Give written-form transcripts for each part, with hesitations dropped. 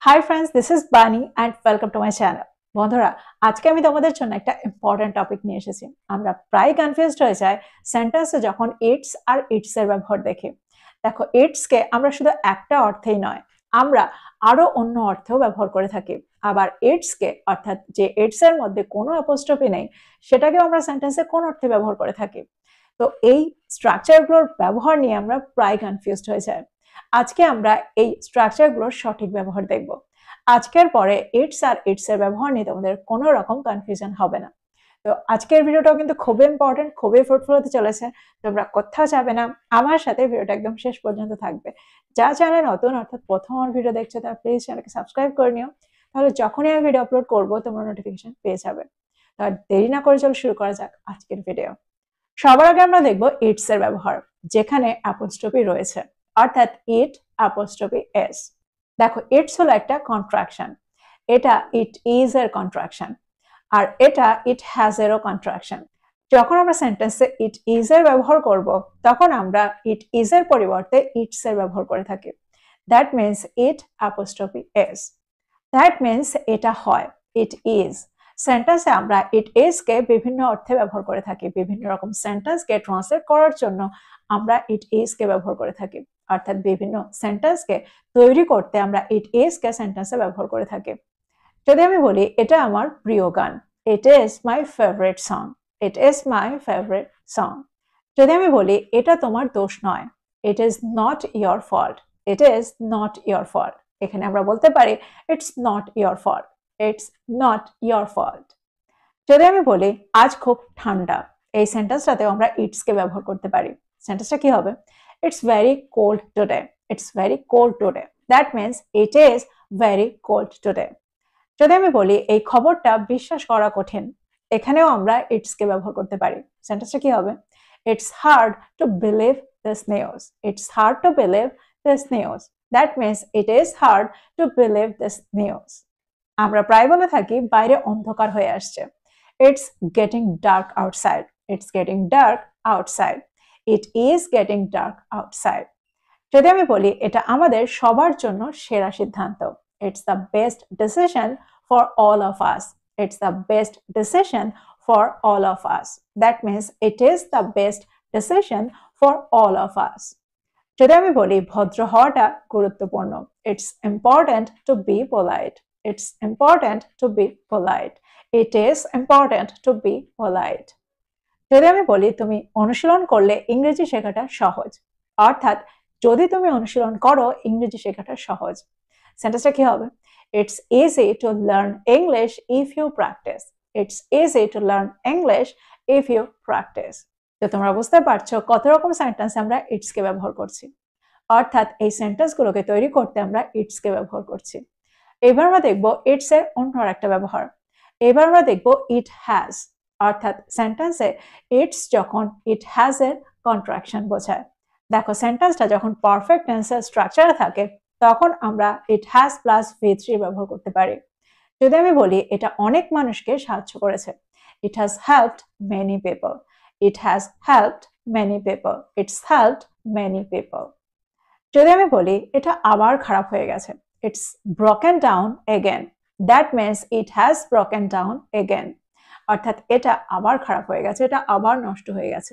Hi friends, this is বানি and welcome to my channel. বন্ধুরা, আজকে আমি তোমাদের জন্য একটা ইম্পর্টেন্ট টপিক নিয়ে এসেছি। আমরা প্রায় কনফিউজড হয়ে যাই সেন্টেন্সে যখন ইটস আর ইটস এর ব্যবহার দেখি। দেখো, ইটস কে আমরা শুধু একটা অর্থেই নয়, আমরা আরো অন্য অর্থেও ব্যবহার করে থাকি। আবার ইটস কে, অর্থাৎ যে ইটস এর মধ্যে কোনো অ্যাপোস্ট্রফি নেই, সেটাকেও আমরা সেন্টেন্সে কোন অর্থে ব্যবহার করে থাকি। তো এই স্ট্রাকচারগুলোর ব্যবহার নিয়ে আমরা প্রায় কনফিউজড হয়ে যাই। আজকে আমরা এই স্ট্রাকচারগুলোর সঠিক ব্যবহার দেখব। আজকের পরে ইটস আর ইটস এর ব্যবহার নিয়ে তোমাদের কোনো রকম কনফিউশন হবে না। তো আজকের ভিডিওটাও কিন্তু খুবই ইম্পর্টেন্ট, খুবই ফ্রুটফুল হতে চলেছে। তোমরা কোথাও যাবে না, আমার সাথে ভিডিওটা একদম শেষ পর্যন্ত থাকবে। যা চ্যানেল নতুন, অর্থাৎ প্রথম আমার ভিডিও দেখছো, তারা প্লিজ চ্যানেলকে সাবস্ক্রাইব করে নিও। তাহলে যখনই আমি ভিডিও আপলোড করবো তোমরা নোটিফিকেশন পেয়ে যাবে। তার দেরি না করে চলো শুরু করা যাক আজকের ভিডিও। সবার আগে আমরা দেখবো ইটস এর ব্যবহার, যেখানে অ্যাপোস্ট্রফি রয়েছে, অর্থাৎ ইট অ্যাপোস্ট্রফি এস। দেখো, ইটস হলো একটা কন্ট্রাকশন, এটা ইট ইজ এর কন্ট্রাকশন, আর এটা ইট হ্যাজ এরও কন্ট্রাকশন। যখন আমরা সেন্টেন্সে ইট ইজ এর ব্যবহার করব, তখন আমরা ইট ইজ এর পরিবর্তে ইটস এর ব্যবহার করে থাকি। That means it apostrophe S. That means এটা হয়, ইট ইজ। সেন্টেন্সে আমরা ইট ইজ কে বিভিন্ন অর্থে ব্যবহার করে থাকি। বিভিন্ন রকম সেন্টেন্সকে ট্রান্সলেট করার জন্য আমরা ইট ইজ কে ব্যবহার করে থাকি, অর্থাৎ বিভিন্ন সেন্টেন্সকে তৈরি করতে আমরা ইট ইজ কে সেন্টেন্সে ব্যবহার করে থাকি। যদি আমি বলি এটা আমার প্রিয় গান, it is my favourite song, it is my favourite song. যদি আমি বলি এটা তোমার দোষ নয়, it is not your fault, it is not your fault. এখানে আমরা বলতে পারি it's not your fault, it's not your fault. যদি আমি বলি আজ খুব ঠান্ডা, এই সেন্টেন্সটাতেও আমরা ইটস কে ব্যবহার করতে পারি। সেন্টেন্সটা কি হবে? It's very cold today, it's very cold today. That means it is very cold today. যদি আমি বলি এই খবরটা বিশ্বাস করা কঠিন, এখানেও আমরা ইটস কে ব্যবহার করতে পারি। সেন্টেন্সটা কি হবে? It's hard to believe this news, it's hard to believe this news. That means it is hard to believe this news. আমরা প্রায় বলে থাকি বাইরে অন্ধকার হয়ে আসছে, it's getting dark outside, it's getting dark outside, it is getting dark outside. যদি আমি বলি এটা আমাদের সবার জন্য সেরা সিদ্ধান্ত, it's the best decision for all of us, it's the best decision for all of us. That means it is the best decision for all of us. যদি আমি বলি ভদ্র হওয়াটা গুরুত্বপূর্ণ, it's important to B polite, it's important to B polite, it is important to B polite. যদি আমি বলি তুমি অনুশীলন করলে ইংরেজি শেখাটা সহজ, অর্থাৎ যদি তুমি অনুশীলন করো ইংরেজি শেখাটা সহজ। সেন্টেন্সটা কি হবে? It's easy to learn English if you practice, it's easy to learn English if you practice. তো তোমরা বুঝতে পারছো কত রকম সেন্টেন্স আমরা ইটস কে ব্যবহার করছি, অর্থাৎ এই সেন্টেন্সগুলোকে তৈরি করতে আমরা ইটস কে ব্যবহার করছি। এবার আমরা দেখবো ইটস এর অন্য একটা ব্যবহার। এবার আমরা দেখবো ইট হ্যাজ, অর্থাৎ সেন্টেন্সে ইটস যখন ইট হ্যাজ এর কন্ট্রাকশন বোঝায়। দেখো, সেন্টেন্সটা যখন পারফেক্ট টেন্সের স্ট্রাকচারে থাকে তখন আমরা ইট হ্যাজ প্লাস V3 ব্যবহার করতে পারি। যদি আমি বলি এটা অনেক মানুষকে সাহায্য করেছে, it has helped many people, it has helped many people, it's helped many people. যদি আমি বলি এটা আবার খারাপ হয়ে গেছে, it's broken down again, that means it has broken down again, অর্থাৎ এটা আবার খারাপ হয়ে গেছে, এটা আবার নষ্ট হয়ে গেছে।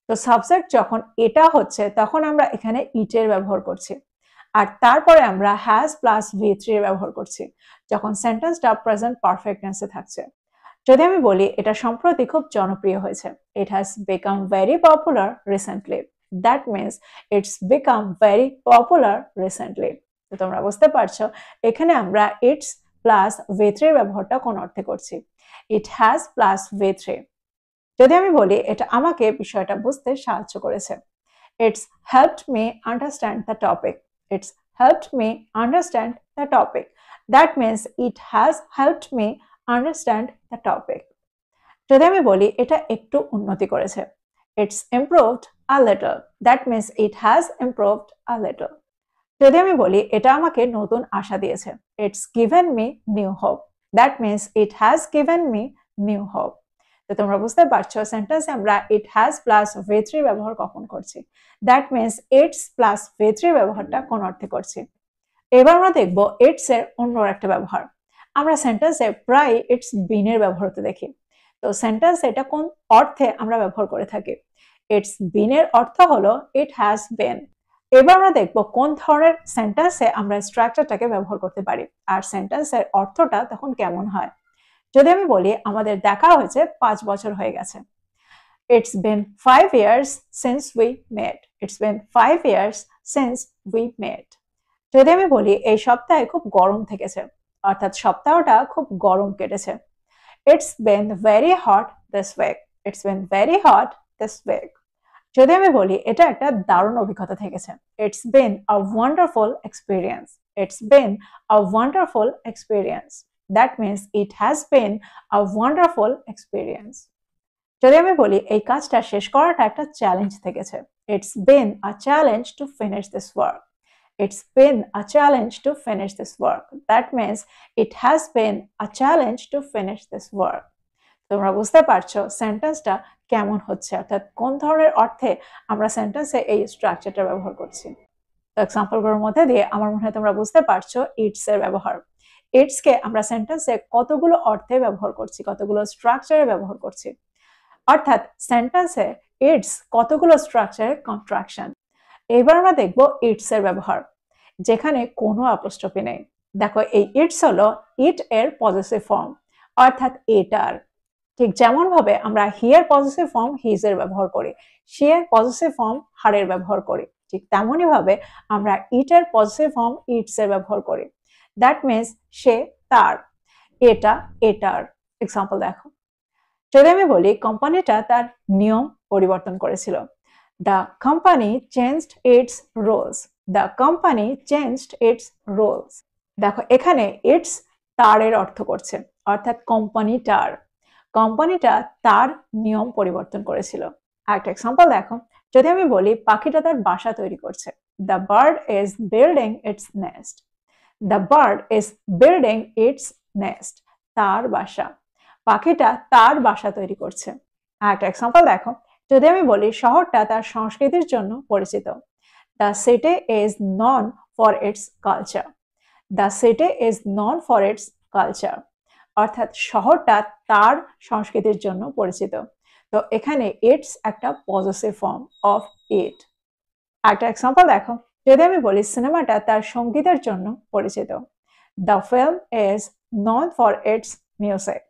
তো সাবজেক্ট যখন এটা হচ্ছে তখন আমরা এখানে ইটের ব্যবহার করছি, আর তারপরে আমরা হ্যাজ প্লাস V3 এর ব্যবহার করছি যখন সেন্টেন্সটা প্রেজেন্ট পারফেক্ট টেন্সে থাকছে। যদি আমি বলি এটা সম্প্রতি খুব জনপ্রিয় হয়েছে, it has become very popular recently, that means it's become very popular recently. তো তোমরা বুঝতে পারছো এখানে আমরা ইটস প্লাস V3 এর ব্যবহারটা কোন অর্থে করছি? It has plus V3। যদি আমি বলি এটা আমাকে বিষয়টা বুঝতে সাহায্য করেছে, it's helped me understand the topic, it's helped me understand the topic, that means it has helped me understand the topic. যদি আমি বলি এটা একটু উন্নতি করেছে, it's improved a little, that means it has improved a little. যদি আমি বলি এটা আমাকে নতুন আশা দিয়েছে, it's given me new hope, that means it has given me new hope. তো তোমরা বুঝতে পারছো সেন্টেন্সে আমরা ইট হ্যাজ প্লাস V3 ব্যবহার কখন করছি, that means it's plus V3 ব্যবহারটা কোন অর্থে করছি। এবার আমরা দেখব ইটস এর অন্য একটা ব্যবহার। আমরা সেন্টেন্সে প্রায় ইটস বিন এর ব্যবহার হতে দেখি। তো সেন্টেন্সে এটা কোন অর্থে আমরা ব্যবহার করে থাকি? ইটস বিন এর অর্থ হলো ইট হ্যাজ বিন। এবার আমরা দেখব কোন ধরনের সেন্টেন্সে আমরা স্ট্রাকচারটাকে ব্যবহার করতে পারি আর সেন্টেন্সের অর্থটা তখন কেমন হয়। যদি আমি বলি আমাদের দেখা হয়েছে 5 বছর হয়ে গেছে, It's been 5 years since we met. It's been 5 years since we met. যদি আমি বলি এই সপ্তাহে খুব গরম থেকেছে, অর্থাৎ সপ্তাহটা খুব গরম কেটেছে। It's been very hot this week. It's been very hot this week. যদি আমি বলি এটা একটা দারুণ অভিজ্ঞতা থেকেছে, It's been a wonderful experience. It's been a wonderful experience. That means it has been a wonderful experience. যদি আমি বলি এই কাজটা শেষ করাটা একটা চ্যালেঞ্জ থেকেছে, It's been a challenge to finish this work. It's been a challenge to finish this work. That means it has been a challenge to finish this work. তোমরা বুঝতে পারছো সেন্টেন্সটা কেমন হচ্ছে, অর্থাৎ কোন ধরনের অর্থে আমরা সেন্টেন্সে এই স্ট্রাকচারটা ব্যবহার করছি। তো এক্সাম্পলগুলোর মধ্যে দিয়ে আমার মনে হয় তোমরা বুঝতে পারছো ইটস এর ব্যবহার। ইটস কে আমরা সেন্টেন্সে কতগুলো অর্থে ব্যবহার করছি, কতগুলো স্ট্রাকচারে ব্যবহার করছি। অর্থাৎ সেন্টেন্সে ইটস কতগুলো স্ট্রাকচারের কন্ট্রাকশন। এবার আমরা দেখব ইটস এর ব্যবহার, যেখানে কোনো অ্যাপোস্ট্রফি নেই। দেখো এই ইটস হলো ইট এর পজেসিভ ফর্ম, অর্থাৎ এটার। ঠিক যেমন ভাবে আমরা হি এর পজেসিভ ফর্ম হিজ এর ব্যবহার করি, শি এর পজেসিভ ফর্ম হার এর ব্যবহার করি, ঠিক তেমনই ভাবে আমরা ইট এর পজেসিভ ফর্ম ইটস এর ব্যবহার করি। দ্যাট মিনস সে তার, এটা এটার। এক্সাম্পল দেখো, যদি আমি বলি কোম্পানিটা তার নিয়ম পরিবর্তন করেছিল, the company changed it's rules. The company changed it's rules. দেখো এখানে ইটস তার এর অর্থ করছে, অর্থাৎ কোম্পানিটা তার নিয়ম পরিবর্তন করেছিল। একটা এক্সাম্পল দেখো, যদি আমি বলি পাখিটা তার বাসা তৈরি করছে, the bird is building it's nest. The bird is building it's nest. তার বাসা, পাখিটা তার বাসা তৈরি করছে। একটা এক্সাম্পল দেখো, যদি আমি বলি শহরটা তার সংস্কৃতির জন্য পরিচিত, the city is known for its culture. The city is known for its culture, অর্থাৎ শহরটা তার সংস্কৃতির জন্য পরিচিত। তো এখানে ইটস একটা পজেসিভ ফর্ম অফ ইট। একটা এক্সাম্পল দেখো, যদি আমি বলি সিনেমাটা তার সঙ্গীতের জন্য পরিচিত, the film is known for its music.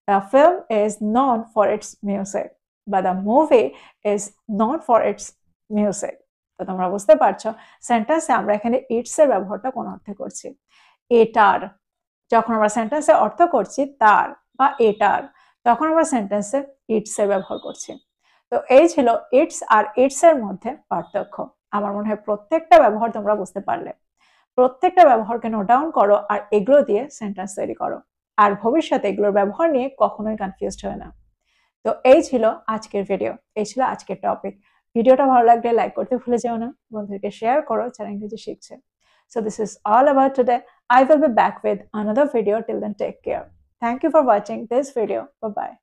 The film is known for its music, but the movie is known for its music. তো তোমরা বুঝতে পারছো সেন্টেন্সে আমরা এখানে ইটস এর ব্যবহারটা কোন অর্থে করছি। এটার, যখন আমরা সেন্টেন্সে অর্থ করছি তার বা এটার, তখন আমরা সেন্টেন্সে ইটস এর ব্যবহার করছি। তো এই ছিল ইটস আর ইটস এর মধ্যে পার্থক্য। আমার মনে হয় প্রত্যেকটা ব্যবহার তোমরা বুঝতে পারলে। প্রত্যেকটা ব্যবহারকে নোট ডাউন করো আর এগুলো দিয়ে সেন্টেন্স তৈরি করো, আর ভবিষ্যতে এগুলোর ব্যবহার নিয়ে কখনোই কনফিউজড হয় না। তো এই ছিল আজকের ভিডিও, এই ছিল আজকের টপিক। ভিডিওটা ভালো লাগলে লাইক করতে ভুলে যেও না, বন্ধুদেরকে শেয়ার করো যারা ইংরেজি শিখছে। So this is all about today. I will be back with another video. Till then, take care. Thank you for watching this video. Bye bye.